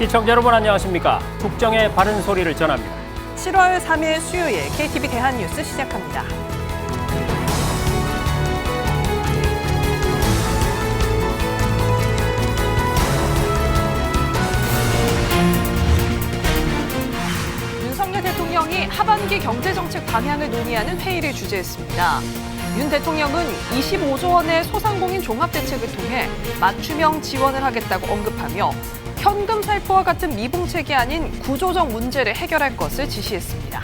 시청자 여러분 안녕하십니까? 국정의 바른 소리를 전합니다. 7월 3일 수요일 KTV 대한뉴스 시작합니다. 윤석열 대통령이 하반기 경제정책 방향을 논의하는 회의를 주재했습니다. 윤 대통령은 25조 원의 소상공인 종합대책을 통해 맞춤형 지원을 하겠다고 언급하며 현금 살포와 같은 미봉책이 아닌 구조적 문제를 해결할 것을 지시했습니다.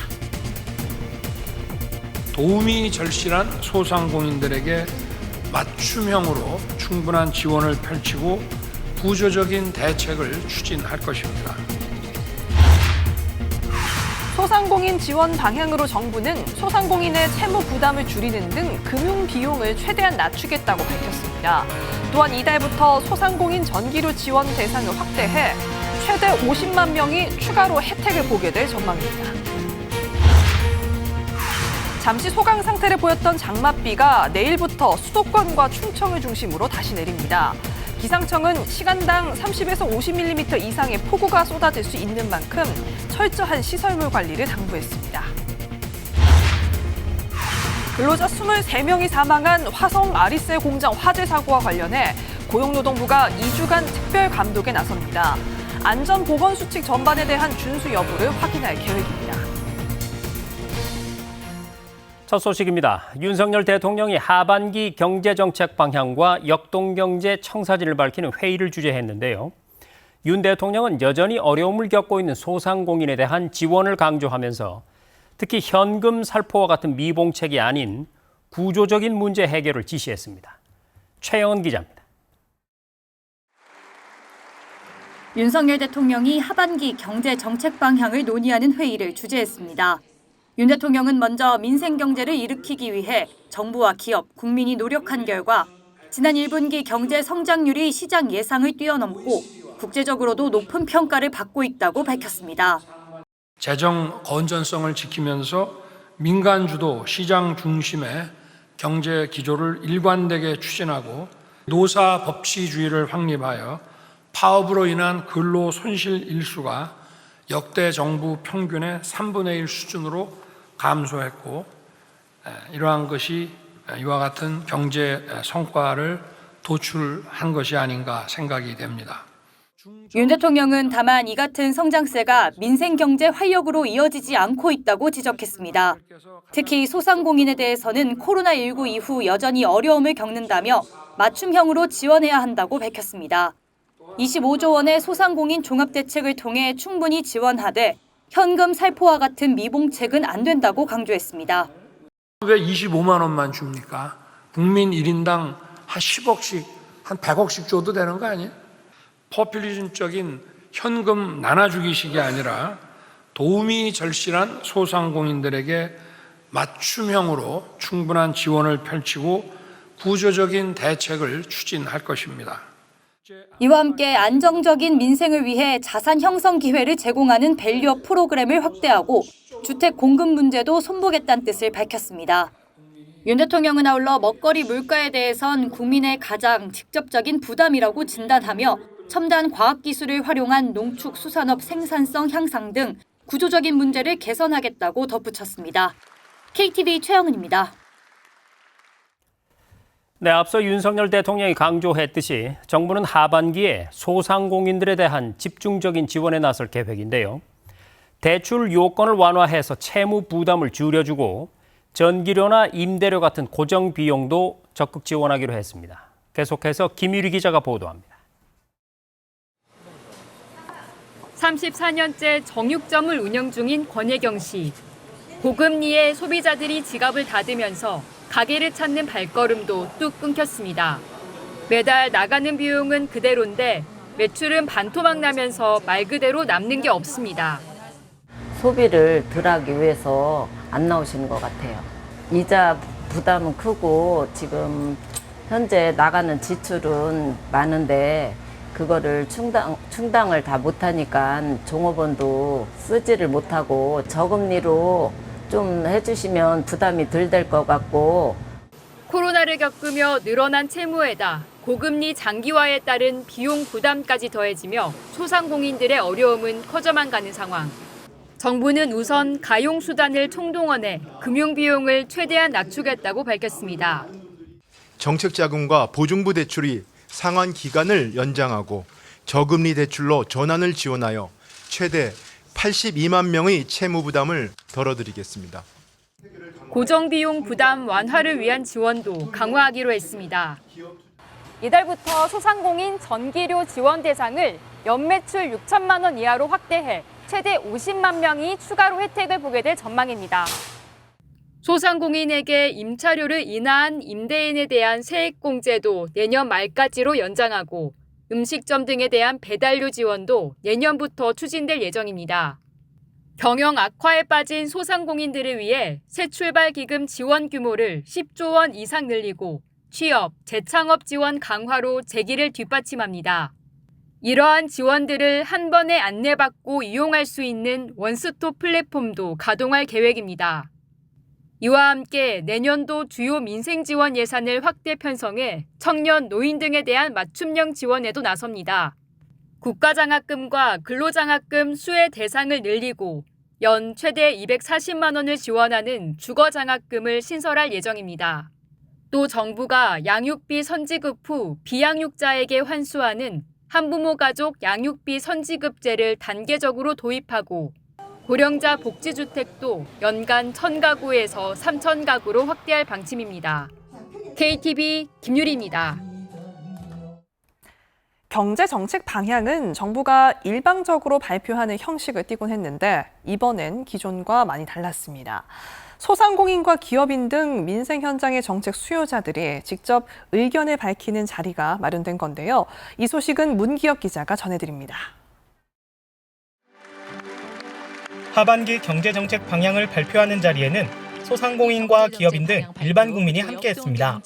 도움이 절실한 소상공인들에게 맞춤형으로 충분한 지원을 펼치고 구조적인 대책을 추진할 것입니다. 소상공인 지원 방향으로 정부는 소상공인의 채무 부담을 줄이는 등 금융 비용을 최대한 낮추겠다고 밝혔습니다. 또한 이달부터 소상공인 전기료 지원 대상을 확대해 최대 50만 명이 추가로 혜택을 보게 될 전망입니다. 잠시 소강 상태를 보였던 장맛비가 내일부터 수도권과 충청을 중심으로 다시 내립니다. 기상청은 시간당 30에서 50mm 이상의 폭우가 쏟아질 수 있는 만큼 철저한 시설물 관리를 당부했습니다. 근로자 23명이 사망한 화성 아리셀 공장 화재 사고와 관련해 고용노동부가 2주간 특별 감독에 나섭니다. 안전보건수칙 전반에 대한 준수 여부를 확인할 계획입니다. 첫 소식입니다. 윤석열 대통령이 하반기 경제정책 방향과 역동경제 청사진을 밝히는 회의를 주재했는데요. 윤 대통령은 여전히 어려움을 겪고 있는 소상공인에 대한 지원을 강조하면서 특히 현금 살포와 같은 미봉책이 아닌 구조적인 문제 해결을 지시했습니다. 최영은 기자입니다. 윤석열 대통령이 하반기 경제 정책 방향을 논의하는 회의를 주재했습니다. 윤 대통령은 먼저 민생 경제를 일으키기 위해 정부와 기업, 국민이 노력한 결과 지난 1분기 경제 성장률이 시장 예상을 뛰어넘고 국제적으로도 높은 평가를 받고 있다고 밝혔습니다. 재정 건전성을 지키면서 민간 주도 시장 중심의 경제 기조를 일관되게 추진하고 노사 법치주의를 확립하여 파업으로 인한 근로 손실 일수가 역대 정부 평균의 3분의 1 수준으로 감소했고 이러한 것이 이와 같은 경제 성과를 도출한 것이 아닌가 생각이 됩니다. 윤 대통령은 다만 이 같은 성장세가 민생 경제 활력으로 이어지지 않고 있다고 지적했습니다. 특히 소상공인에 대해서는 코로나19 이후 여전히 어려움을 겪는다며 맞춤형으로 지원해야 한다고 밝혔습니다. 25조 원의 소상공인 종합대책을 통해 충분히 지원하되 현금 살포와 같은 미봉책은 안 된다고 강조했습니다. 왜 25만 원만 줍니까? 국민 1인당 한 10억씩, 한 100억씩 줘도 되는 거 아니에요? 포퓰리즘적인 현금 나눠주기식이 아니라 도움이 절실한 소상공인들에게 맞춤형으로 충분한 지원을 펼치고 구조적인 대책을 추진할 것입니다. 이와 함께 안정적인 민생을 위해 자산 형성 기회를 제공하는 밸류업 프로그램을 확대하고 주택 공급 문제도 손보겠다는 뜻을 밝혔습니다. 윤 대통령은 아울러 먹거리 물가에 대해선 국민의 가장 직접적인 부담이라고 진단하며 첨단 과학기술을 활용한 농축수산업 생산성 향상 등 구조적인 문제를 개선하겠다고 덧붙였습니다. KTV 최영은입니다. 네, 앞서 윤석열 대통령이 강조했듯이 정부는 하반기에 소상공인들에 대한 집중적인 지원에 나설 계획인데요. 대출 요건을 완화해서 채무 부담을 줄여주고 전기료나 임대료 같은 고정 비용도 적극 지원하기로 했습니다. 계속해서 김유리 기자가 보도합니다. 34년째 정육점을 운영 중인 권혜경 씨. 고금리에 소비자들이 지갑을 닫으면서 가게를 찾는 발걸음도 뚝 끊겼습니다. 매달 나가는 비용은 그대로인데 매출은 반토막 나면서 말 그대로 남는 게 없습니다. 소비를 덜하기 위해서 안 나오시는 것 같아요. 이자 부담은 크고 지금 현재 나가는 지출은 많은데 그거를 충당을 다 못하니까 종업원도 쓰지를 못하고 저금리로 좀 해주시면 부담이 덜 될 것 같고. 코로나를 겪으며 늘어난 채무에다 고금리 장기화에 따른 비용 부담까지 더해지며 소상공인들의 어려움은 커져만 가는 상황. 정부는 우선 가용수단을 총동원해 금융비용을 최대한 낮추겠다고 밝혔습니다. 정책자금과 보증부 대출이 상환 기간을 연장하고 저금리 대출로 전환을 지원하여 최대 82만 명의 채무 부담을 덜어드리겠습니다. 고정비용 부담 완화를 위한 지원도 강화하기로 했습니다. 이달부터 소상공인 전기료 지원 대상을 연매출 6천만 원 이하로 확대해 최대 50만 명이 추가로 혜택을 보게 될 전망입니다. 소상공인에게 임차료를 인하한 임대인에 대한 세액공제도 내년 말까지로 연장하고 음식점 등에 대한 배달료 지원도 내년부터 추진될 예정입니다. 경영 악화에 빠진 소상공인들을 위해 새출발 기금 지원 규모를 10조 원 이상 늘리고 취업, 재창업 지원 강화로 재기를 뒷받침합니다. 이러한 지원들을 한 번에 안내받고 이용할 수 있는 원스톱 플랫폼도 가동할 계획입니다. 이와 함께 내년도 주요 민생 지원 예산을 확대 편성해 청년, 노인 등에 대한 맞춤형 지원에도 나섭니다. 국가장학금과 근로장학금 수혜 대상을 늘리고 연 최대 240만 원을 지원하는 주거장학금을 신설할 예정입니다. 또 정부가 양육비 선지급 후 비양육자에게 환수하는 한부모 가족 양육비 선지급제를 단계적으로 도입하고 고령자 복지주택도 연간 1,000가구에서 3,000가구로 확대할 방침입니다. KTV 김유리입니다. 경제 정책 방향은 정부가 일방적으로 발표하는 형식을 띠곤 했는데 이번엔 기존과 많이 달랐습니다. 소상공인과 기업인 등 민생 현장의 정책 수요자들이 직접 의견을 밝히는 자리가 마련된 건데요. 이 소식은 문기혁 기자가 전해드립니다. 하반기 경제정책 방향을 발표하는 자리에는 소상공인과 기업인 등 일반 국민이 함께했습니다.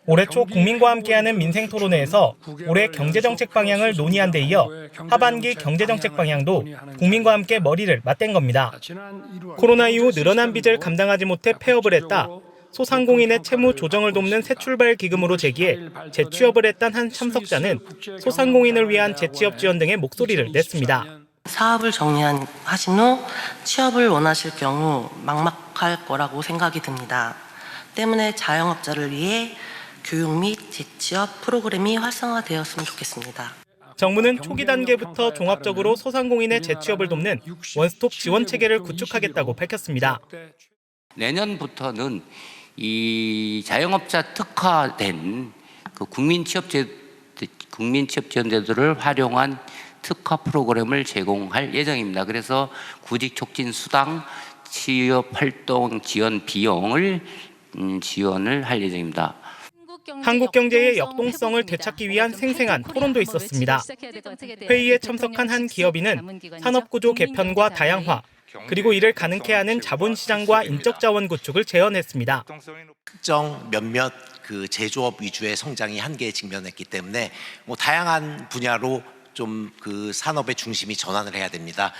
올해 초 국민과 함께하는 민생 토론회에서 올해 경제정책 방향을 논의한 데 이어 하반기 경제정책 방향도 국민과 함께 머리를 맞댄 겁니다. 코로나 이후 늘어난 빚을 감당하지 못해 폐업을 했다. 소상공인의 채무 조정을 돕는 새출발 기금으로 제기해 재취업을 했던 한 참석자는 소상공인을 위한 재취업 지원 등의 목소리를 냈습니다. 사업을 정리하신 후 취업을 원하실 경우 막막할 거라고 생각이 듭니다. 때문에 자영업자를 위해 교육 및 재취업 프로그램이 활성화되었으면 좋겠습니다. 정부는 초기 단계부터 종합적으로 소상공인의 재취업을 돕는 원스톱 지원 체계를 구축하겠다고 밝혔습니다. 내년부터는 이 자영업자 특화된 그 국민취업지원제도를 활용한 특화 프로그램을 제공할 예정입니다. 그래서 구직 촉진 수당, 취업 활동 지원 비용을 지원을 할 예정입니다. 한국 경제의 역동성을 되찾기 위한 생생한 토론도 있었습니다. 회의에 참석한 한 기업인은 산업구조 개편과 다양화, 그리고 이를 가능케 하는 자본시장과 인적자원 구축을 제언했습니다. 특정 몇몇 그 제조업 위주의 성장이 한계에 직면했기 때문에 다양한 분야로 좀 그 산업의 중심이 전환을 해야 됩니다.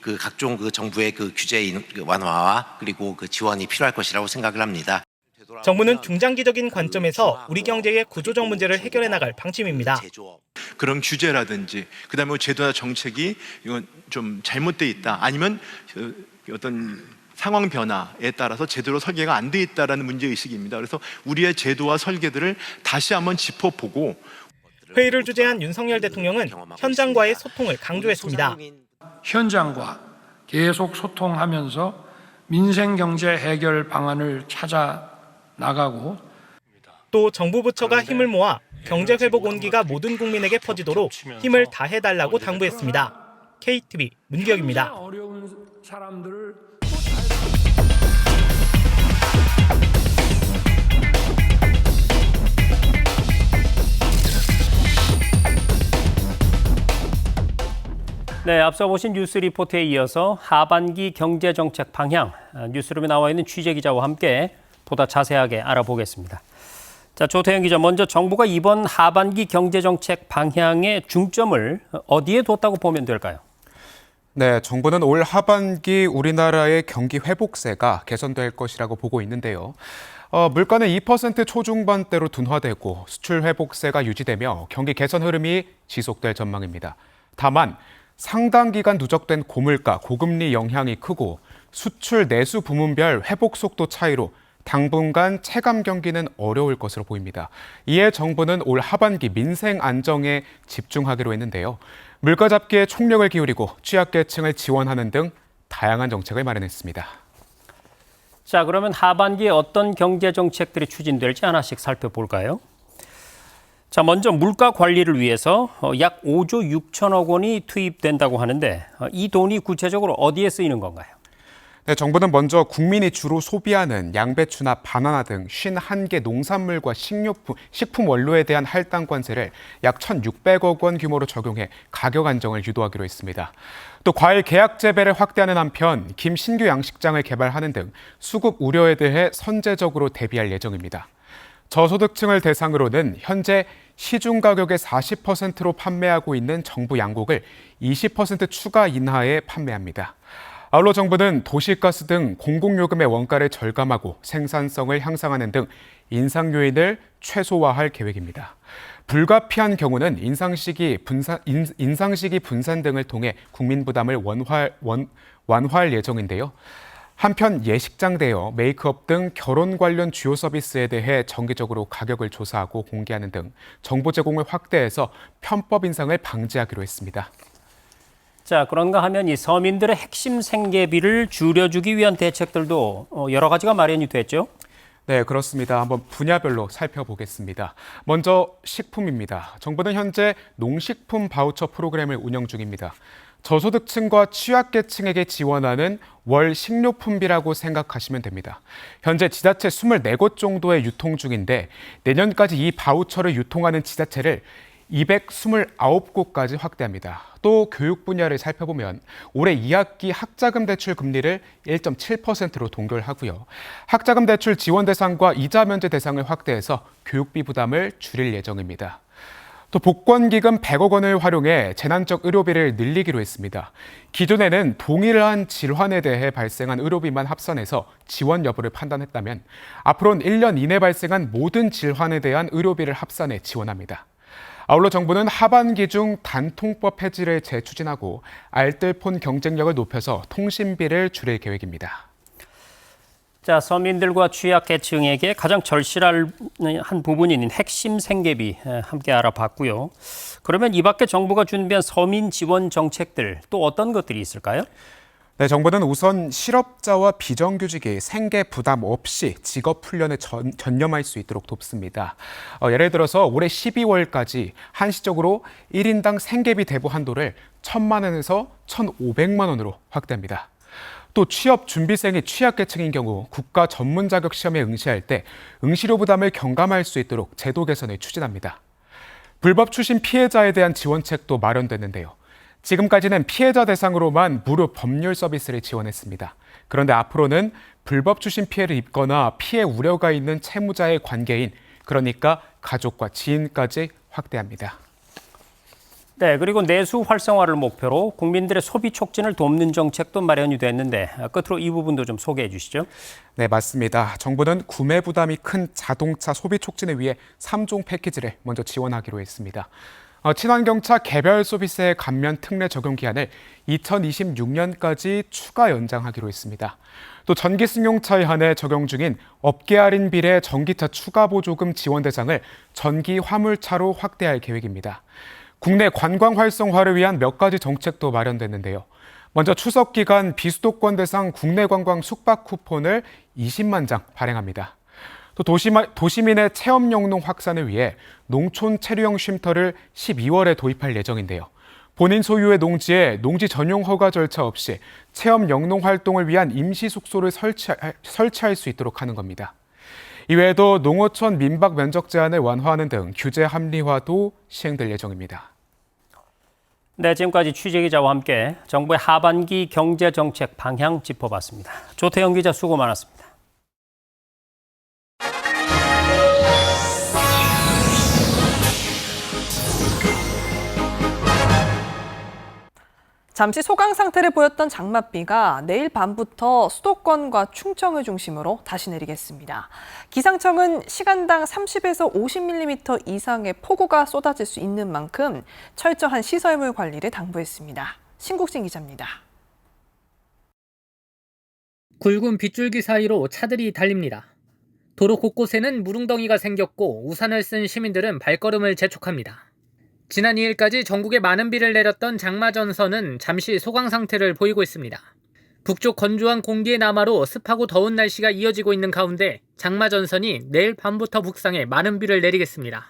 그 각종 그 정부의 그 규제 완화와 그리고 그 지원이 필요할 것이라고 생각을 합니다. 정부는 중장기적인 관점에서 우리 경제의 구조적 문제를 해결해 나갈 방침입니다. 그런 규제라든지 그다음에 제도나 정책이 이건 좀 잘못돼 있다. 아니면 어떤 상황 변화에 따라서 제대로 설계가 안 돼 있다라는 문제 의식입니다. 그래서 우리의 제도와 설계들을 다시 한번 짚어보고 회의를 주재한 윤석열 대통령은 현장과의 소통을 강조했습니다. 현장과 계속 소통하면서 민생 경제 해결 방안을 찾아 나가고 또 정부 부처가 힘을 모아 경제 회복 온기가 모든 국민에게 퍼지도록 힘을 다해달라고 당부했습니다. KTV 문기혁입니다. 어려운 사람들을 네, 앞서 보신 뉴스 리포트에 이어서 하반기 경제정책 방향, 뉴스룸에 나와 있는 취재기자와 함께 보다 자세하게 알아보겠습니다. 자, 조태현 기자, 먼저 정부가 이번 하반기 경제정책 방향의 중점을 어디에 뒀다고 보면 될까요? 네, 정부는 올 하반기 우리나라의 경기 회복세가 개선될 것이라고 보고 있는데요. 물가는 2% 초중반대로 둔화되고 수출 회복세가 유지되며 경기 개선 흐름이 지속될 전망입니다. 다만 상당 기간 누적된 고물가, 고금리 영향이 크고 수출 내수 부문별 회복 속도 차이로 당분간 체감 경기는 어려울 것으로 보입니다. 이에 정부는 올 하반기 민생 안정에 집중하기로 했는데요. 물가 잡기에 총력을 기울이고 취약계층을 지원하는 등 다양한 정책을 마련했습니다. 자, 그러면 하반기에 어떤 경제 정책들이 추진될지 하나씩 살펴볼까요? 자, 먼저 물가 관리를 위해서 약 5조 6천억 원이 투입된다고 하는데 이 돈이 구체적으로 어디에 쓰이는 건가요? 네, 정부는 먼저 국민이 주로 소비하는 양배추나 바나나 등 51개 농산물과 식품 원료에 대한 할당 관세를 약 1,600억 원 규모로 적용해 가격 안정을 유도하기로 했습니다. 또 과일 계약 재배를 확대하는 한편 김 신규 양식장을 개발하는 등 수급 우려에 대해 선제적으로 대비할 예정입니다. 저소득층을 대상으로는 현재 시중 가격의 40%로 판매하고 있는 정부 양곡을 20% 추가 인하해 판매합니다. 아울러 정부는 도시가스 등 공공요금의 원가를 절감하고 생산성을 향상하는 등 인상 요인을 최소화할 계획입니다. 불가피한 경우는 인상시기 분산 등을 통해 국민 부담을 완화할 예정인데요. 한편 예식장 대여, 메이크업 등 결혼 관련 주요 서비스에 대해 정기적으로 가격을 조사하고 공개하는 등 정보 제공을 확대해서 편법 인상을 방지하기로 했습니다. 자, 그런가 하면 이 서민들의 핵심 생계비를 줄여주기 위한 대책들도 여러 가지가 마련이 됐죠? 네, 그렇습니다. 한번 분야별로 살펴보겠습니다. 먼저 식품입니다. 정부는 현재 농식품 바우처 프로그램을 운영 중입니다. 저소득층과 취약계층에게 지원하는 월 식료품비라고 생각하시면 됩니다. 현재 지자체 24곳 정도의 유통 중인데 내년까지 이 바우처를 유통하는 지자체를 229곳까지 확대합니다. 또 교육 분야를 살펴보면 올해 2학기 학자금 대출 금리를 1.7%로 동결하고요. 학자금 대출 지원 대상과 이자 면제 대상을 확대해서 교육비 부담을 줄일 예정입니다. 또 복권기금 100억 원을 활용해 재난적 의료비를 늘리기로 했습니다. 기존에는 동일한 질환에 대해 발생한 의료비만 합산해서 지원 여부를 판단했다면 앞으로는 1년 이내 발생한 모든 질환에 대한 의료비를 합산해 지원합니다. 아울러 정부는 하반기 중 단통법 폐지를 재추진하고 알뜰폰 경쟁력을 높여서 통신비를 줄일 계획입니다. 자, 서민들과 취약계층에게 가장 절실한 부분인 핵심 생계비 함께 알아봤고요. 그러면 이 밖에 정부가 준비한 서민 지원 정책들 또 어떤 것들이 있을까요? 네, 정부는 우선 실업자와 비정규직이 생계 부담 없이 직업 훈련에 전념할 수 있도록 돕습니다. 예를 들어서 올해 12월까지 한시적으로 1인당 생계비 대부 한도를 1,000만 원에서 1,500만 원으로 확대합니다. 또 취업 준비생이 취약계층인 경우 국가 전문 자격 시험에 응시할 때 응시료 부담을 경감할 수 있도록 제도 개선을 추진합니다. 불법 추심 피해자에 대한 지원책도 마련됐는데요. 지금까지는 피해자 대상으로만 무료 법률 서비스를 지원했습니다. 그런데 앞으로는 불법 추심 피해를 입거나 피해 우려가 있는 채무자의 관계인, 그러니까 가족과 지인까지 확대합니다. 네, 그리고 내수 활성화를 목표로 국민들의 소비 촉진을 돕는 정책도 마련이 됐는데 끝으로 이 부분도 좀 소개해 주시죠. 네, 맞습니다. 정부는 구매 부담이 큰 자동차 소비 촉진을 위해 3종 패키지를 먼저 지원하기로 했습니다. 친환경차 개별 소비세 감면 특례 적용 기한을 2026년까지 추가 연장하기로 했습니다. 또 전기 승용차에 한해 적용 중인 업계 할인 비례 전기차 추가 보조금 지원 대상을 전기 화물차로 확대할 계획입니다. 국내 관광 활성화를 위한 몇 가지 정책도 마련됐는데요. 먼저 추석 기간 비수도권 대상 국내 관광 숙박 쿠폰을 20만 장 발행합니다. 또 도시민의 체험 영농 확산을 위해 농촌 체류형 쉼터를 12월에 도입할 예정인데요. 본인 소유의 농지에 농지 전용 허가 절차 없이 체험 영농 활동을 위한 임시 숙소를 설치할 수 있도록 하는 겁니다. 이외에도 농어촌 민박 면적 제한을 완화하는 등 규제 합리화도 시행될 예정입니다. 네, 지금까지 취재기자와 함께 정부의 하반기 경제정책 방향 짚어봤습니다. 조태영 기자 수고 많았습니다. 잠시 소강 상태를 보였던 장맛비가 내일 밤부터 수도권과 충청을 중심으로 다시 내리겠습니다. 기상청은 시간당 30에서 50mm 이상의 폭우가 쏟아질 수 있는 만큼 철저한 시설물 관리를 당부했습니다. 신국진 기자입니다. 굵은 빗줄기 사이로 차들이 달립니다. 도로 곳곳에는 물웅덩이가 생겼고 우산을 쓴 시민들은 발걸음을 재촉합니다. 지난 2일까지 전국에 많은 비를 내렸던 장마전선은 잠시 소강 상태를 보이고 있습니다. 북쪽 건조한 공기의 남하로 습하고 더운 날씨가 이어지고 있는 가운데 장마전선이 내일 밤부터 북상해 많은 비를 내리겠습니다.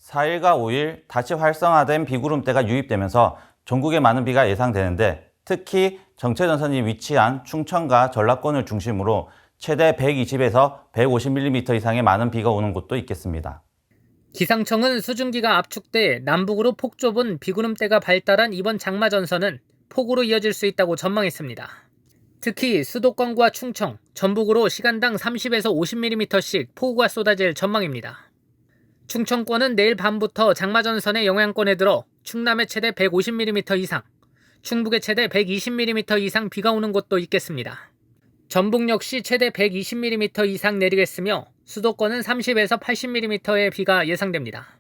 4일과 5일 다시 활성화된 비구름대가 유입되면서 전국에 많은 비가 예상되는데 특히 정체전선이 위치한 충청과 전라권을 중심으로 최대 120에서 150mm 이상의 많은 비가 오는 곳도 있겠습니다. 기상청은 수증기가 압축돼 남북으로 폭 좁은 비구름대가 발달한 이번 장마전선은 폭우로 이어질 수 있다고 전망했습니다. 특히 수도권과 충청, 전북으로 시간당 30에서 50mm씩 폭우가 쏟아질 전망입니다. 충청권은 내일 밤부터 장마전선의 영향권에 들어 충남에 최대 150mm 이상, 충북에 최대 120mm 이상 비가 오는 곳도 있겠습니다. 전북 역시 최대 120mm 이상 내리겠으며 수도권은 30에서 80mm의 비가 예상됩니다.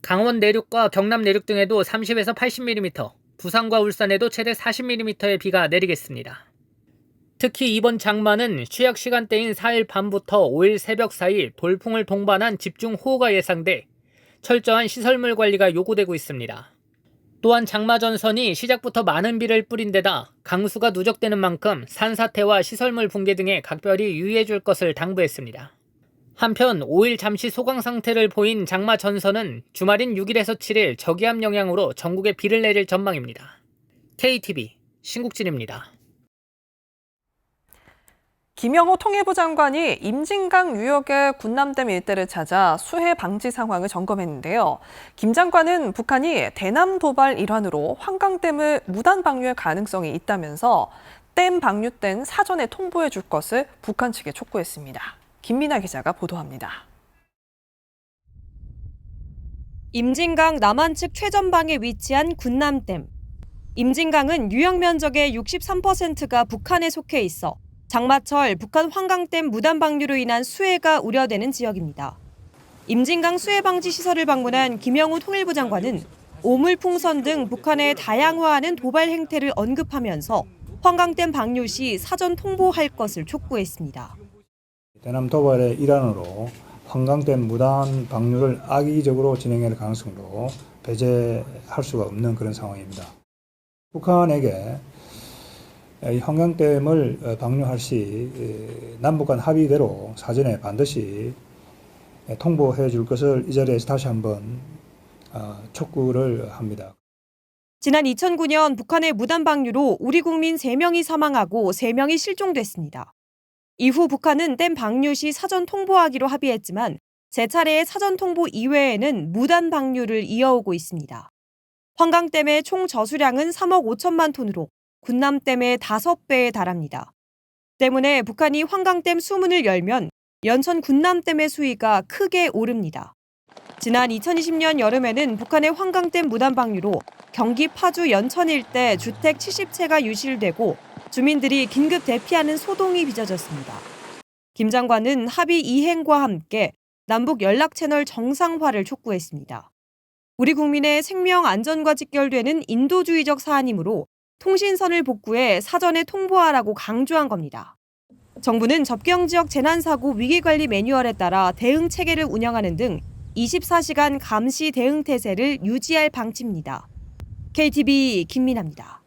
강원 내륙과 경남 내륙 등에도 30에서 80mm, 부산과 울산에도 최대 40mm의 비가 내리겠습니다. 특히 이번 장마는 취약 시간대인 4일 밤부터 5일 새벽 사이 돌풍을 동반한 집중호우가 예상돼 철저한 시설물 관리가 요구되고 있습니다. 또한 장마전선이 시작부터 많은 비를 뿌린 데다 강수가 누적되는 만큼 산사태와 시설물 붕괴 등에 각별히 유의해 줄 것을 당부했습니다. 한편 5일 잠시 소강 상태를 보인 장마전선은 주말인 6일에서 7일 저기압 영향으로 전국에 비를 내릴 전망입니다. KTV 신국진입니다. 김영호 통일부 장관이 임진강 유역의 군남댐 일대를 찾아 수해 방지 상황을 점검했는데요. 김 장관은 북한이 대남 도발 일환으로 환강댐을 무단 방류할 가능성이 있다면서 댐 방류된 사전에 통보해 줄 것을 북한 측에 촉구했습니다. 김민아 기자가 보도합니다. 임진강 남한측 최전방에 위치한 군남댐. 임진강은 유역 면적의 63%가 북한에 속해 있어 장마철 북한 환강댐 무단 방류로 인한 수해가 우려되는 지역입니다. 임진강 수해 방지 시설을 방문한 김영호 통일부 장관은 오물풍선 등 북한의 다양화하는 도발 행태를 언급하면서 환강댐 방류 시 사전 통보할 것을 촉구했습니다. 대남 도발의 일환으로 환강댐 무단 방류를 악의적으로 진행할 가능성도 배제할 수가 없는 그런 상황입니다. 북한에게 이 환강댐을 방류할 시 남북 간 합의대로 사전에 반드시 통보해 줄 것을 이 자리에서 다시 한번 촉구를 합니다. 지난 2009년 북한의 무단 방류로 우리 국민 3명이 사망하고 3명이 실종됐습니다. 이후 북한은 댐 방류 시 사전 통보하기로 합의했지만 세 차례의 사전 통보 이외에는 무단 방류를 이어오고 있습니다. 환강댐의 총 저수량은 3억 5천만 톤으로 군남댐의 5배에 달합니다. 때문에 북한이 환강댐 수문을 열면 연천 군남댐의 수위가 크게 오릅니다. 지난 2020년 여름에는 북한의 환강댐 무단 방류로 경기 파주 연천 일대 주택 70채가 유실되고 주민들이 긴급 대피하는 소동이 빚어졌습니다. 김 장관은 합의 이행과 함께 남북 연락 채널 정상화를 촉구했습니다. 우리 국민의 생명 안전과 직결되는 인도주의적 사안이므로 통신선을 복구해 사전에 통보하라고 강조한 겁니다. 정부는 접경지역 재난사고 위기관리 매뉴얼에 따라 대응 체계를 운영하는 등 24시간 감시 대응 태세를 유지할 방침입니다. KTV 김민아입니다.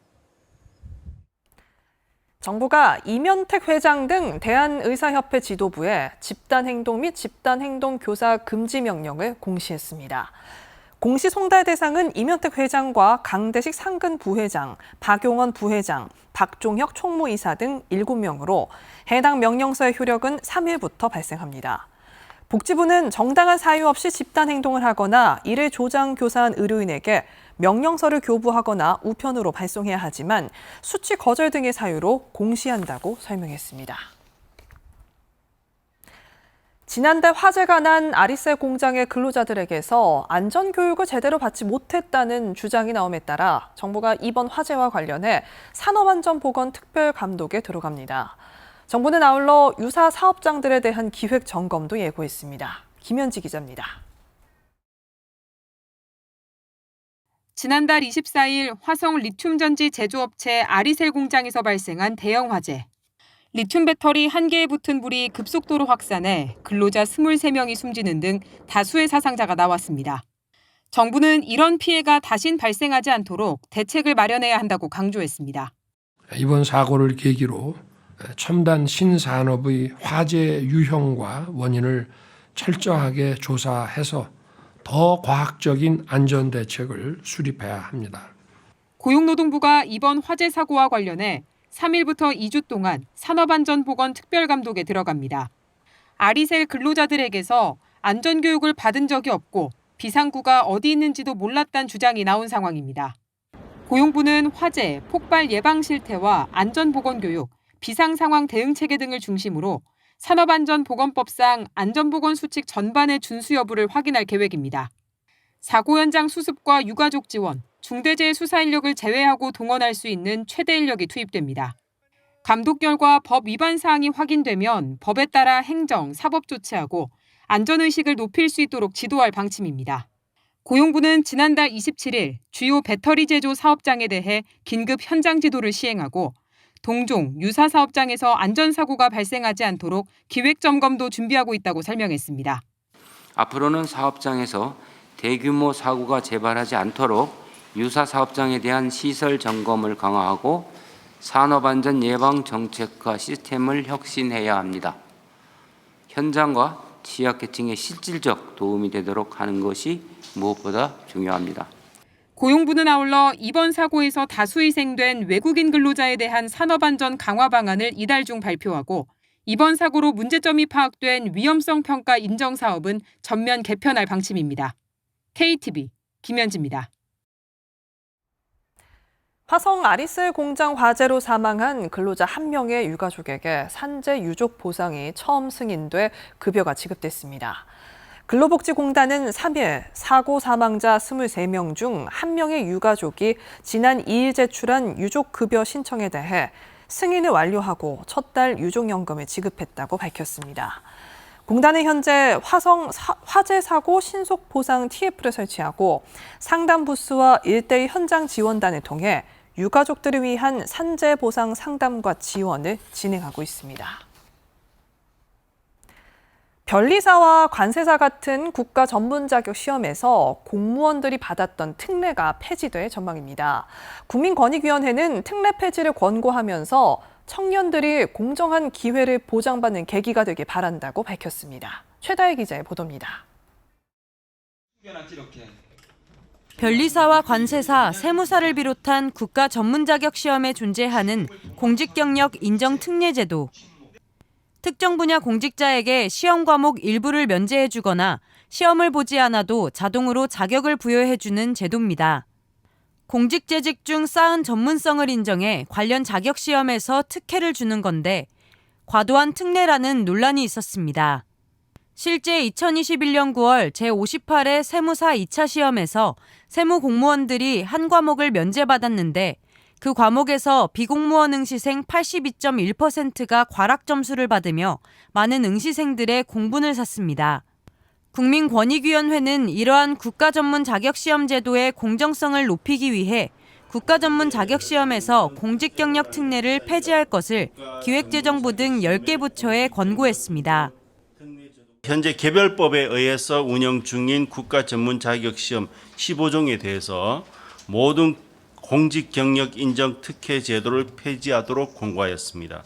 정부가 이면택 회장 등 대한의사협회 지도부에 집단행동 및 집단행동교사 금지 명령을 공시했습니다. 공시 송달 대상은 이면택 회장과 강대식 상근 부회장, 박용원 부회장, 박종혁 총무이사 등 7명으로 해당 명령서의 효력은 3일부터 발생합니다. 복지부는 정당한 사유 없이 집단행동을 하거나 이를 조장교사한 의료인에게 명령서를 교부하거나 우편으로 발송해야 하지만 수치 거절 등의 사유로 공시한다고 설명했습니다. 지난달 화재가 난 아리셀 공장의 근로자들에게서 안전교육을 제대로 받지 못했다는 주장이 나옴에 따라 정부가 이번 화재와 관련해 산업안전보건특별감독에 들어갑니다. 정부는 아울러 유사 사업장들에 대한 기획 점검도 예고했습니다. 김현지 기자입니다. 지난달 24일 화성 리튬전지 제조업체 아리셀 공장에서 발생한 대형 화재. 리튬 배터리 1개에 붙은 불이 급속도로 확산해 근로자 23명이 숨지는 등 다수의 사상자가 나왔습니다. 정부는 이런 피해가 다신 발생하지 않도록 대책을 마련해야 한다고 강조했습니다. 이번 사고를 계기로 첨단 신산업의 화재 유형과 원인을 철저하게 조사해서 더 과학적인 안전 대책을 수립해야 합니다. 고용노동부가 이번 화재 사고와 관련해 3일부터 2주 동안 산업안전보건특별감독에 들어갑니다. 아리셀 근로자들에게서 안전교육을 받은 적이 없고 비상구가 어디 있는지도 몰랐다는 주장이 나온 상황입니다. 고용부는 화재, 폭발 예방 실태와 안전보건교육, 비상상황 대응체계 등을 중심으로 산업안전보건법상 안전보건수칙 전반의 준수 여부를 확인할 계획입니다. 사고 현장 수습과 유가족 지원, 중대재해 수사 인력을 제외하고 동원할 수 있는 최대 인력이 투입됩니다. 감독 결과 법 위반 사항이 확인되면 법에 따라 행정, 사법 조치하고 안전의식을 높일 수 있도록 지도할 방침입니다. 고용부는 지난달 27일 주요 배터리 제조 사업장에 대해 긴급 현장 지도를 시행하고 동종, 유사 사업장에서 안전사고가 발생하지 않도록 기획점검도 준비하고 있다고 설명했습니다. 앞으로는 사업장에서 대규모 사고가 재발하지 않도록 유사 사업장에 대한 시설 점검을 강화하고 산업안전 예방 정책과 시스템을 혁신해야 합니다. 현장과 취약계층의 실질적 도움이 되도록 하는 것이 무엇보다 중요합니다. 고용부는 아울러 이번 사고에서 다수 희생된 외국인 근로자에 대한 산업안전 강화 방안을 이달 중 발표하고 이번 사고로 문제점이 파악된 위험성 평가 인정 사업은 전면 개편할 방침입니다. KTV 김현지입니다. 화성 아리셀 공장 화재로 사망한 근로자 1명의 유가족에게 산재 유족 보상이 처음 승인돼 급여가 지급됐습니다. 근로복지공단은 3일 사고 사망자 23명 중 1명의 유가족이 지난 2일 제출한 유족급여 신청에 대해 승인을 완료하고 첫 달 유족연금을 지급했다고 밝혔습니다. 공단은 현재 화성 화재 사고 신속 보상 TF를 설치하고 상담 부스와 1:1 현장 지원단을 통해 유가족들을 위한 산재 보상 상담과 지원을 진행하고 있습니다. 변리사와 관세사 같은 국가 전문 자격 시험에서 공무원들이 받았던 특례가 폐지될 전망입니다. 국민권익위원회는 특례 폐지를 권고하면서 청년들이 공정한 기회를 보장받는 계기가 되길 바란다고 밝혔습니다. 최다혜 기자의 보도입니다. 변리사와 관세사, 세무사를 비롯한 국가 전문 자격 시험에 존재하는 공직경력 인정 특례제도. 특정 분야 공직자에게 시험 과목 일부를 면제해주거나 시험을 보지 않아도 자동으로 자격을 부여해주는 제도입니다. 공직재직 중 쌓은 전문성을 인정해 관련 자격 시험에서 특혜를 주는 건데 과도한 특례라는 논란이 있었습니다. 실제 2021년 9월 제58회 세무사 2차 시험에서 세무공무원들이 한 과목을 면제받았는데 그 과목에서 비공무원 응시생 82.1%가 과락 점수를 받으며 많은 응시생들의 공분을 샀습니다. 국민권익위원회는 이러한 국가전문 자격시험 제도의 공정성을 높이기 위해 국가전문 자격시험에서 공직경력 특례를 폐지할 것을 기획재정부 등 10개 부처에 권고했습니다. 현재 개별법에 의해서 운영 중인 국가전문 자격시험 15종에 대해서 모든 공직경력 인정 특혜 제도를 폐지하도록 권고하였습니다.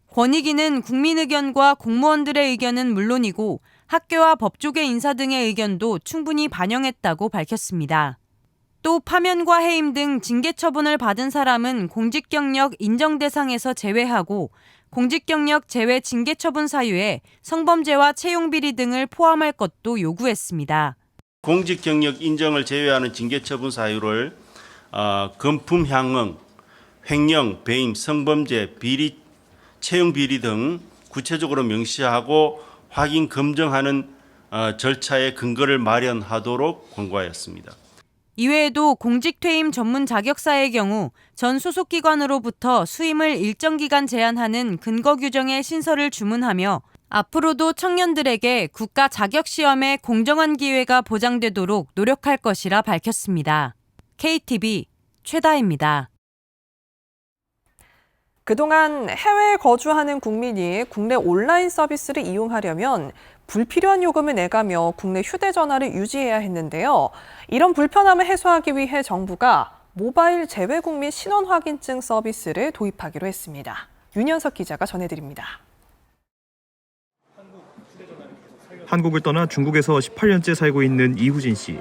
권익위는 국민 의견과 공무원들의 의견은 물론이고 학교와 법조계 인사 등의 의견도 충분히 반영했다고 밝혔습니다. 또 파면과 해임 등 징계 처분을 받은 사람은 공직경력 인정 대상에서 제외하고 공직경력 제외 징계 처분 사유에 성범죄와 채용비리 등을 포함할 것도 요구했습니다. 공직경력 인정을 제외하는 징계 처분 사유를 금품 향응, 횡령, 배임, 성범죄, 비리, 채용 비리 등 구체적으로 명시하고 확인 검증하는 절차의 근거를 마련하도록 권고하였습니다. 이외에도 공직퇴임 전문 자격사의 경우 전 소속기관으로부터 수임을 일정 기간 제한하는 근거 규정의 신설을 주문하며 앞으로도 청년들에게 국가 자격시험의 공정한 기회가 보장되도록 노력할 것이라 밝혔습니다. KTV 최다혜입니다. 그동안 해외에 거주하는 국민이 국내 온라인 서비스를 이용하려면 불필요한 요금을 내가며 국내 휴대전화를 유지해야 했는데요. 이런 불편함을 해소하기 위해 정부가 모바일 재외국민 신원 확인증 서비스를 도입하기로 했습니다. 윤현석 기자가 전해드립니다. 한국을 떠나 중국에서 18년째 살고 있는 이후진 씨.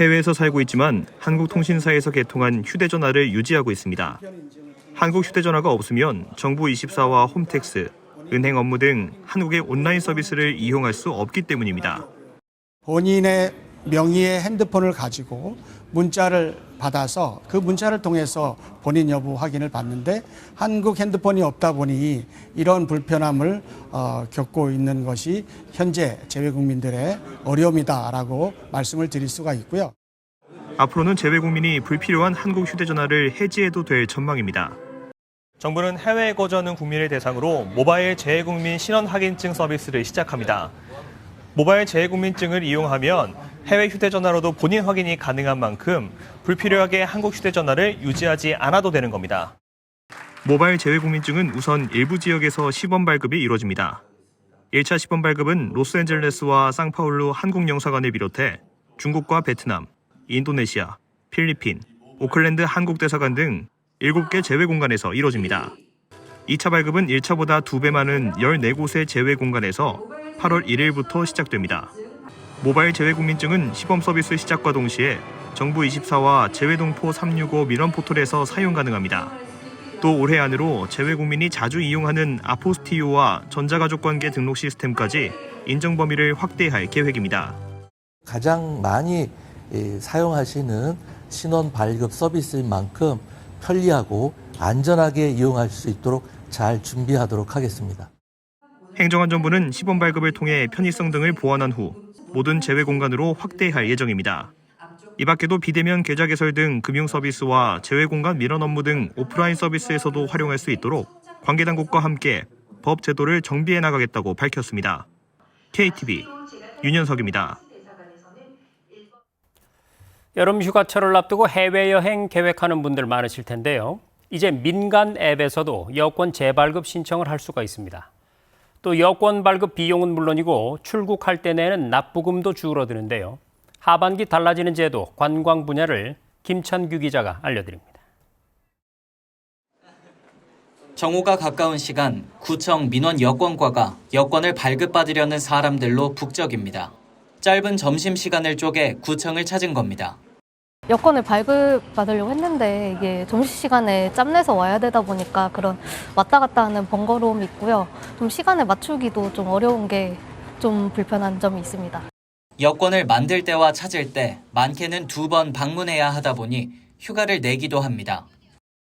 해외에서 살고 있지만 한국통신사에서 개통한 휴대전화를 유지하고 있습니다. 한국 휴대전화가 없으면 정부24와 홈택스, 은행 업무 등 한국의 온라인 서비스를 이용할 수 없기 때문입니다. 본인의 명의의 핸드폰을 가지고 문자를 받아서 그 문자를 통해서 본인 여부 확인을 받는데 한국 핸드폰이 없다 보니 이런 불편함을 겪고 있는 것이 현재 재외국민들의 어려움이다라고 말씀을 드릴 수가 있고요. 앞으로는 재외국민이 불필요한 한국 휴대전화를 해지해도 될 전망입니다. 정부는 해외에 거주하는 국민을 대상으로 모바일 재외국민 신원 확인증 서비스를 시작합니다. 모바일 재외국민증을 이용하면 해외 휴대전화로도 본인 확인이 가능한 만큼 불필요하게 한국 휴대전화를 유지하지 않아도 되는 겁니다. 모바일 재외국민증은 우선 일부 지역에서 시범 발급이 이루어집니다. 1차 시범 발급은 로스앤젤레스와 상파울루 한국영사관을 비롯해 중국과 베트남, 인도네시아, 필리핀, 오클랜드 한국대사관 등 7개 재외공간에서 이뤄집니다. 2차 발급은 1차보다 2배 많은 14곳의 재외공간에서 8월 1일부터 시작됩니다. 모바일 재외국민증은 시범 서비스 시작과 동시에 정부24와 재외동포 365 민원 포털에서 사용 가능합니다. 또 올해 안으로 재외국민이 자주 이용하는 아포스티오와 전자가족관계 등록 시스템까지 인정 범위를 확대할 계획입니다. 가장 많이 사용하시는 신원 발급 서비스인 만큼 편리하고 안전하게 이용할 수 있도록 잘 준비하도록 하겠습니다. 행정안전부는 시범 발급을 통해 편의성 등을 보완한 후 모든 재외 공간으로 확대할 예정입니다. 이 밖에도 비대면 계좌 개설 등 금융 서비스와 재외 공간 민원 업무 등 오프라인 서비스에서도 활용할 수 있도록 관계당국과 함께 법 제도를 정비해 나가겠다고 밝혔습니다. KTV 윤현석입니다. 여름 휴가철을 앞두고 해외여행 계획하는 분들 많으실 텐데요. 이제 민간 앱에서도 여권 재발급 신청을 할 수가 있습니다. 또 여권 발급 비용은 물론이고 출국할 때 내는 납부금도 줄어드는데요. 하반기 달라지는 제도, 관광 분야를 김찬규 기자가 알려드립니다. 정오가 가까운 시간, 구청 민원 여권과가 여권을 발급받으려는 사람들로 북적입니다. 짧은 점심시간을 쪼개 구청을 찾은 겁니다. 여권을 발급받으려고 했는데 이게 점심시간에 짬내서 와야 되다 보니까 그런 왔다 갔다 하는 번거로움이 있고요. 좀 시간에 맞추기도 좀 어려운 게 좀 불편한 점이 있습니다. 여권을 만들 때와 찾을 때 많게는 2번 방문해야 하다 보니 휴가를 내기도 합니다.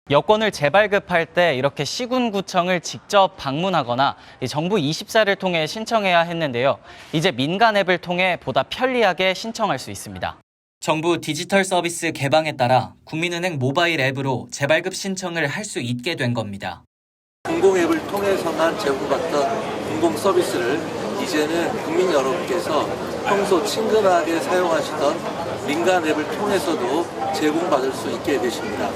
여권을 재발급할 때 이렇게 시군구청을 직접 방문하거나 정부 24를 통해 신청해야 했는데요. 이제 민간 앱을 통해 보다 편리하게 신청할 수 있습니다. 정부 디지털 서비스 개방에 따라 국민은행 모바일 앱으로 재발급 신청을 할 수 있게 된 겁니다. 공공 앱을 통해서만 제공받던 공공 서비스를 이제는 국민 여러분께서 평소 친근하게 사용하시던 민간 앱을 통해서도 제공받을 수 있게 되십니다.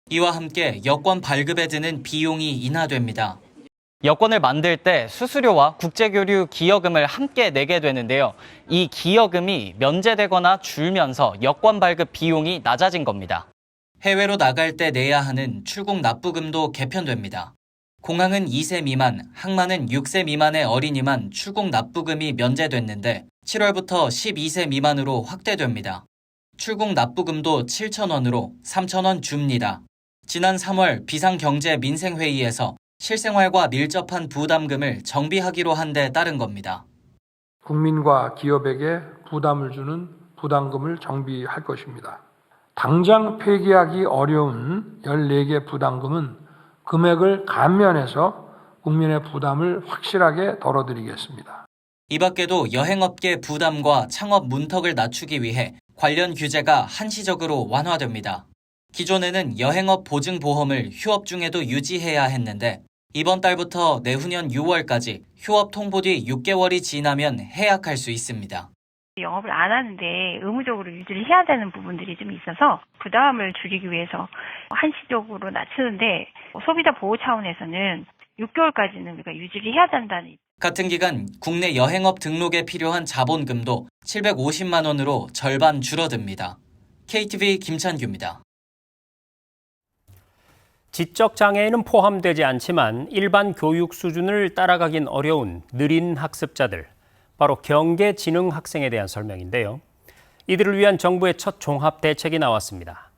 이와 함께 여권 발급에 드는 비용이 인하됩니다. 여권을 만들 때 수수료와 국제교류 기여금을 함께 내게 되는데요. 이 기여금이 면제되거나 줄면서 여권 발급 비용이 낮아진 겁니다. 해외로 나갈 때 내야 하는 출국 납부금도 개편됩니다. 공항은 2세 미만, 항만은 6세 미만의 어린이만 출국 납부금이 면제됐는데 7월부터 12세 미만으로 확대됩니다. 출국 납부금도 7,000원으로 3,000원 줍니다. 지난 3월 비상경제민생회의에서 실생활과 밀접한 부담금을 정비하기로 한 데 따른 겁니다. 국민과 기업에게 부담을 주는 부담금을 정비할 것입니다. 당장 폐기하기 어려운 14개 부담금은 금액을 감면해서 국민의 부담을 확실하게 덜어드리겠습니다. 이 밖에도 여행업계 부담과 창업 문턱을 낮추기 위해 관련 규제가 한시적으로 완화됩니다. 기존에는 여행업 보증보험을 휴업 중에도 유지해야 했는데 이번 달부터 내후년 6월까지 휴업 통보 뒤 6개월이 지나면 해약할 수 있습니다. 영업을 안 하는데 의무적으로 유지를 해야 되는 부분들이 좀 있어서 부담을 줄이기 위해서 한시적으로 낮추는데 소비자 보호 차원에서는 6개월까지는 우리가 유지를 해야 된다는. 같은 기간 국내 여행업 등록에 필요한 자본금도 750만 원으로 절반 줄어듭니다. KTV 김찬규입니다. 지적 장애인은 포함되지 않지만 일반 교육 수준을 따라가긴 어려운 느린 학습자들, 바로 경계지능 학생에 대한 설명인데요. 이들을 위한 정부의 첫 종합 대책이 나왔습니다.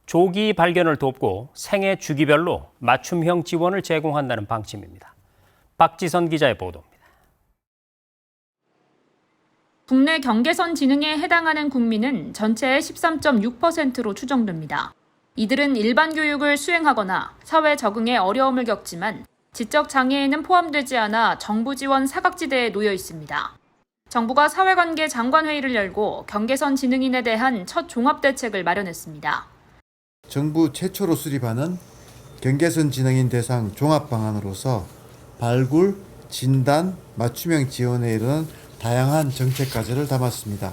조기 발견을 돕고 생애 주기별로 맞춤형 지원을 제공한다는 방침입니다. 박지선 기자의 보도입니다. 국내 경계선 지능에 해당하는 국민은 전체의 13.6%로 추정됩니다. 이들은 일반 교육을 수행하거나 사회 적응에 어려움을 겪지만 지적 장애에는 포함되지 않아 정부 지원 사각지대에 놓여 있습니다. 정부가 사회관계 장관회의를 열고 경계선 지능인에 대한 첫 종합대책을 마련했습니다. 정부 최초로 수립하는 경계선 지능인 대상 종합 방안으로서 발굴, 진단, 맞춤형 지원에 이르는 다양한 정책 과제를 담았습니다.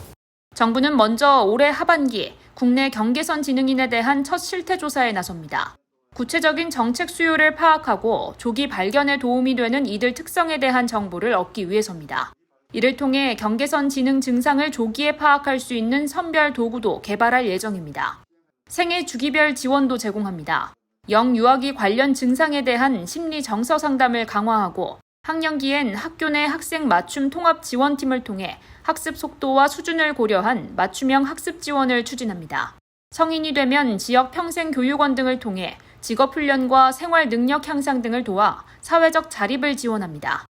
정부는 먼저 올해 하반기에 국내 경계선 지능인에 대한 첫 실태조사에 나섭니다. 구체적인 정책 수요를 파악하고 조기 발견에 도움이 되는 이들 특성에 대한 정보를 얻기 위해서입니다. 이를 통해 경계선 지능 증상을 조기에 파악할 수 있는 선별 도구도 개발할 예정입니다. 생애 주기별 지원도 제공합니다. 영유아기 관련 증상에 대한 심리 정서 상담을 강화하고 학령기엔 학교 내 학생 맞춤 통합 지원팀을 통해 학습 속도와 수준을 고려한 맞춤형 학습 지원을 추진합니다. 성인이 되면 지역 평생교육원 등을 통해 직업훈련과 생활 능력 향상 등을 도와 사회적 자립을 지원합니다.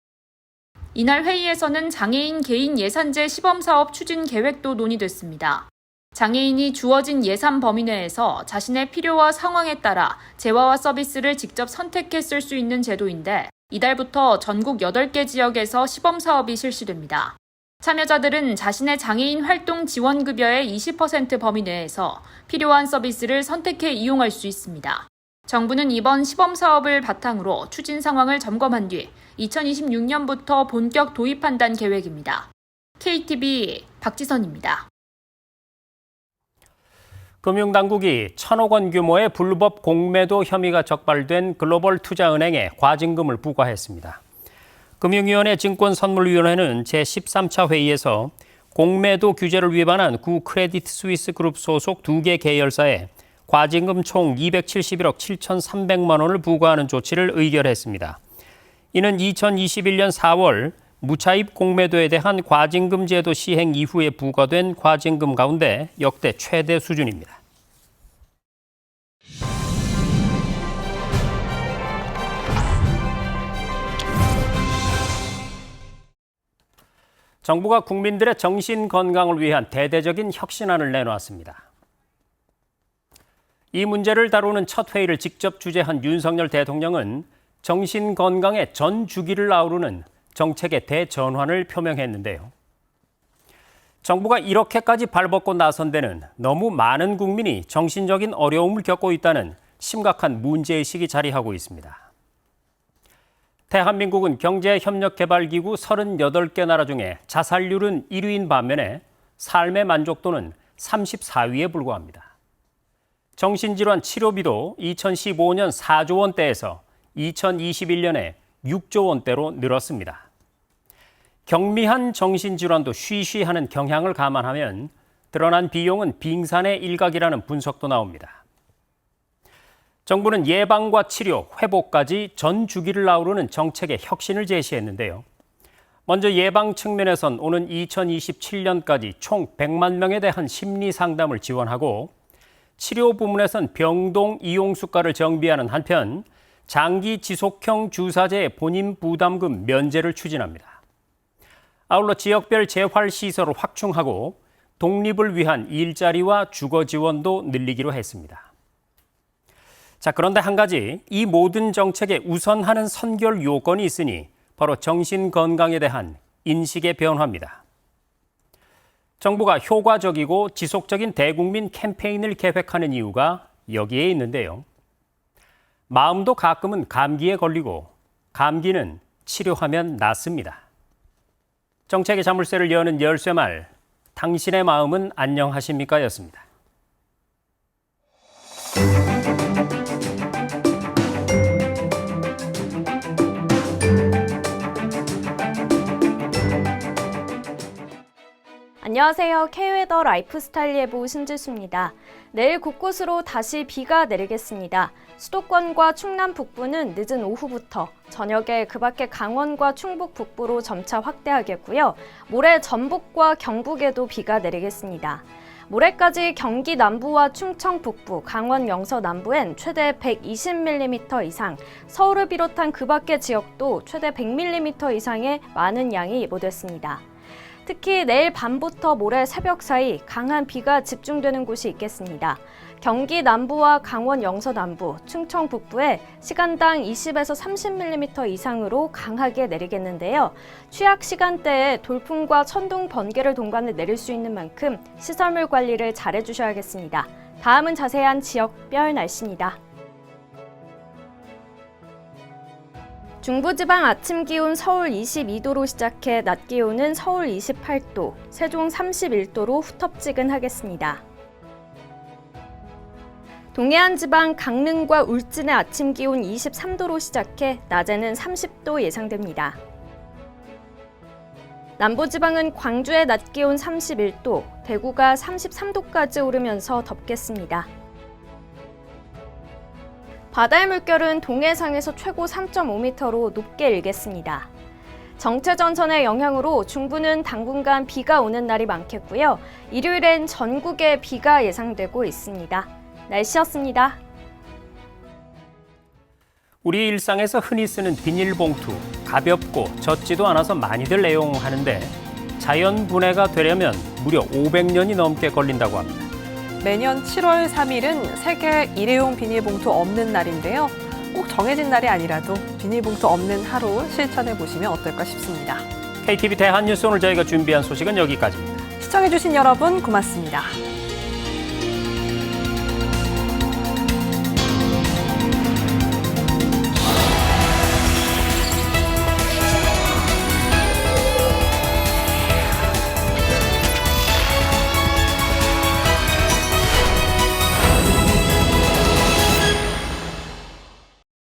이날 회의에서는 장애인 개인 예산제 시범사업 추진 계획도 논의됐습니다. 장애인이 주어진 예산 범위 내에서 자신의 필요와 상황에 따라 재화와 서비스를 직접 선택해 쓸 수 있는 제도인데 이달부터 전국 8개 지역에서 시범사업이 실시됩니다. 참여자들은 자신의 장애인 활동 지원급여의 20% 범위 내에서 필요한 서비스를 선택해 이용할 수 있습니다. 정부는 이번 시범사업을 바탕으로 추진 상황을 점검한 뒤 2026년부터 본격 도입한다는 계획입니다. KTV 박지선입니다. 금융당국이 1,000억 원 규모의 불법 공매도 혐의가 적발된 글로벌투자은행에 과징금을 부과했습니다. 금융위원회 증권선물위원회는 제13차 회의에서 공매도 규제를 위반한 구 크레디트 스위스 그룹 소속 2개 계열사에 과징금 총 271억 7,300만 원을 부과하는 조치를 의결했습니다. 이는 2021년 4월 무차입 공매도에 대한 과징금 제도 시행 이후에 부과된 과징금 가운데 역대 최대 수준입니다. 정부가 국민들의 정신 건강을 위한 대대적인 혁신안을 내놓았습니다. 이 문제를 다루는 첫 회의를 직접 주재한 윤석열 대통령은 정신 건강의 전 주기를 아우르는 정책의 대전환을 표명했는데요. 정부가 이렇게까지 발벗고 나선 데는 너무 많은 국민이 정신적인 어려움을 겪고 있다는 심각한 문제의식이 자리하고 있습니다. 대한민국은 경제협력개발기구 38개 나라 중에 자살률은 1위인 반면에 삶의 만족도는 34위에 불과합니다. 정신질환 치료비도 2015년 4조 원대에서 2021년에 6조 원대로 늘었습니다. 경미한 정신질환도 쉬쉬하는 경향을 감안하면 드러난 비용은 빙산의 일각이라는 분석도 나옵니다. 정부는 예방과 치료, 회복까지 전 주기를 아우르는 정책의 혁신을 제시했는데요. 먼저 예방 측면에선 오는 2027년까지 총 100만 명에 대한 심리 상담을 지원하고 치료 부문에선 병동 이용 수가를 정비하는 한편 장기 지속형 주사제 본인 부담금 면제를 추진합니다. 아울러 지역별 재활시설을 확충하고 독립을 위한 일자리와 주거 지원도 늘리기로 했습니다. 자, 그런데 한 가지 이 모든 정책에 우선하는 선결 요건이 있으니 바로 정신 건강에 대한 인식의 변화입니다. 정부가 효과적이고 지속적인 대국민 캠페인을 계획하는 이유가 여기에 있는데요. 마음도 가끔은 감기에 걸리고 감기는 치료하면 낫습니다. 정책의 자물쇠를 여는 열쇠말, 당신의 마음은 안녕하십니까? 였습니다. 안녕하세요. K웨더 라이프스타일 예보 신지수입니다. 내일 곳곳으로 다시 비가 내리겠습니다. 수도권과 충남 북부는 늦은 오후부터, 저녁에 그 밖에 강원과 충북 북부로 점차 확대하겠고요. 모레 전북과 경북에도 비가 내리겠습니다. 모레까지 경기 남부와 충청 북부, 강원 영서 남부엔 최대 120mm 이상, 서울을 비롯한 그 밖의 지역도 최대 100mm 이상의 많은 양이 예보됐습니다. 특히 내일 밤부터 모레 새벽 사이 강한 비가 집중되는 곳이 있겠습니다. 경기 남부와 강원 영서 남부, 충청 북부에 시간당 20에서 30mm 이상으로 강하게 내리겠는데요. 취약 시간대에 돌풍과 천둥, 번개를 동반해 내릴 수 있는 만큼 시설물 관리를 잘해 주셔야겠습니다. 다음은 자세한 지역별 날씨입니다. 중부지방 아침 기온 서울 22도로 시작해 낮 기온은 서울 28도, 세종 31도로 후텁지근하겠습니다. 동해안 지방 강릉과 울진의 아침 기온 23도로 시작해 낮에는 30도 예상됩니다. 남부지방은 광주의 낮 기온 31도, 대구가 33도까지 오르면서 덥겠습니다. 바다의 물결은 동해상에서 최고 3.5m로 높게 일겠습니다. 정체전선의 영향으로 중부는 당분간 비가 오는 날이 많겠고요. 일요일엔 전국에 비가 예상되고 있습니다. 날씨였습니다. 우리 일상에서 흔히 쓰는 비닐봉투, 가볍고 젖지도 않아서 많이들 애용하는데 자연 분해가 되려면 무려 500년이 넘게 걸린다고 합니다. 매년 7월 3일은 세계 일회용 비닐봉투 없는 날인데요. 꼭 정해진 날이 아니라도 비닐봉투 없는 하루 실천해 보시면 어떨까 싶습니다. KTV 대한뉴스 오늘 저희가 준비한 소식은 여기까지입니다. 시청해주신 여러분 고맙습니다.